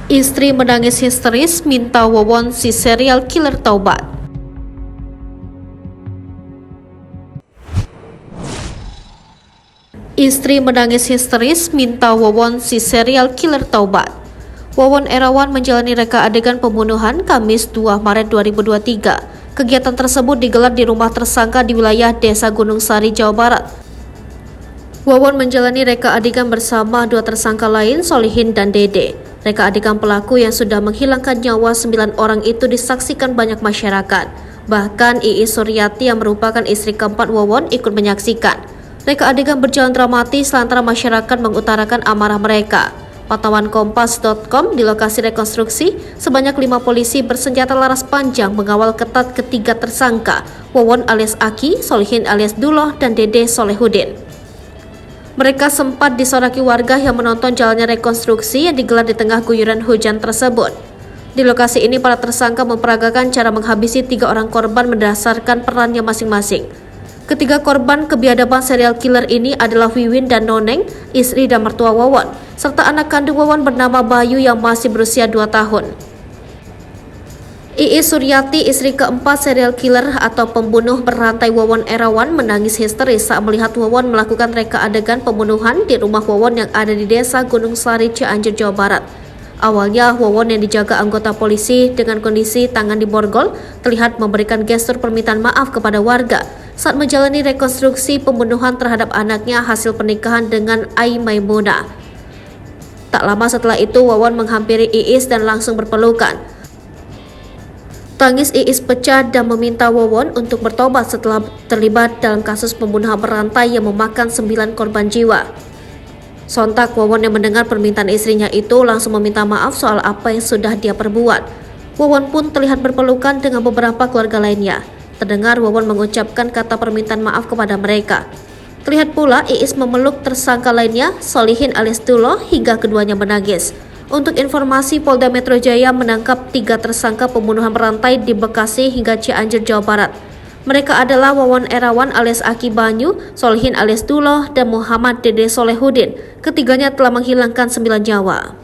Istri menangis histeris minta Wawon si serial killer taubat. Istri menangis histeris minta Wawon si serial killer taubat. Wawon Erawan menjalani reka adegan pembunuhan Kamis 2 Maret 2023. Kegiatan tersebut digelar di rumah tersangka di wilayah Desa Gunung Sari, Jawa Barat. Wawon menjalani reka adegan bersama dua tersangka lain, Solihin dan Dede. Reka adegan pelaku yang sudah menghilangkan nyawa 9 orang itu disaksikan banyak masyarakat. Bahkan Iis Suryati yang merupakan istri keempat Wawon ikut menyaksikan. Reka adegan berjalan dramatis lantaran masyarakat mengutarakan amarah mereka. Pantauan Kompas.com di lokasi rekonstruksi, sebanyak 5 polisi bersenjata laras panjang mengawal ketat ketiga tersangka, Wawon alias Aki, Solihin alias Duloh, dan Dede Solehudin. Mereka sempat disoraki warga yang menonton jalannya rekonstruksi yang digelar di tengah guyuran hujan tersebut. Di lokasi ini, para tersangka memperagakan cara menghabisi 3 orang korban berdasarkan perannya masing-masing. Ketiga korban kebiadaban serial killer ini adalah Wiwin dan Noneng, istri dan mertua Wawon, serta anak kandung Wawon bernama Bayu yang masih berusia 2 tahun. Iis Suryati, istri keempat serial killer atau pembunuh berantai Wawon Erawan, menangis histeris saat melihat Wawon melakukan reka adegan pembunuhan di rumah Wawon yang ada di Desa Gunung Sari, Cianjur, Jawa Barat. Awalnya, Wawon yang dijaga anggota polisi dengan kondisi tangan diborgol terlihat memberikan gestur permintaan maaf kepada warga saat menjalani rekonstruksi pembunuhan terhadap anaknya hasil pernikahan dengan Ai Maimunah. Tak lama setelah itu, Wawon menghampiri Iis dan langsung berpelukan. Tangis Iis pecah dan meminta Wawon untuk bertobat setelah terlibat dalam kasus pembunuhan berantai yang memakan 9 korban jiwa. Sontak Wawon yang mendengar permintaan istrinya itu langsung meminta maaf soal apa yang sudah dia perbuat. Wawon pun terlihat berpelukan dengan beberapa keluarga lainnya. Terdengar Wawon mengucapkan kata permintaan maaf kepada mereka. Terlihat pula Iis memeluk tersangka lainnya, Solihin alias Duloh, hingga keduanya menangis. Untuk informasi, Polda Metro Jaya menangkap 3 tersangka pembunuhan berantai di Bekasi hingga Cianjur, Jawa Barat. Mereka adalah Wawon Erawan alias Aki Banyu, Solihin alias Duloh, dan Muhammad Dede Solehudin. Ketiganya telah menghilangkan 9 nyawa.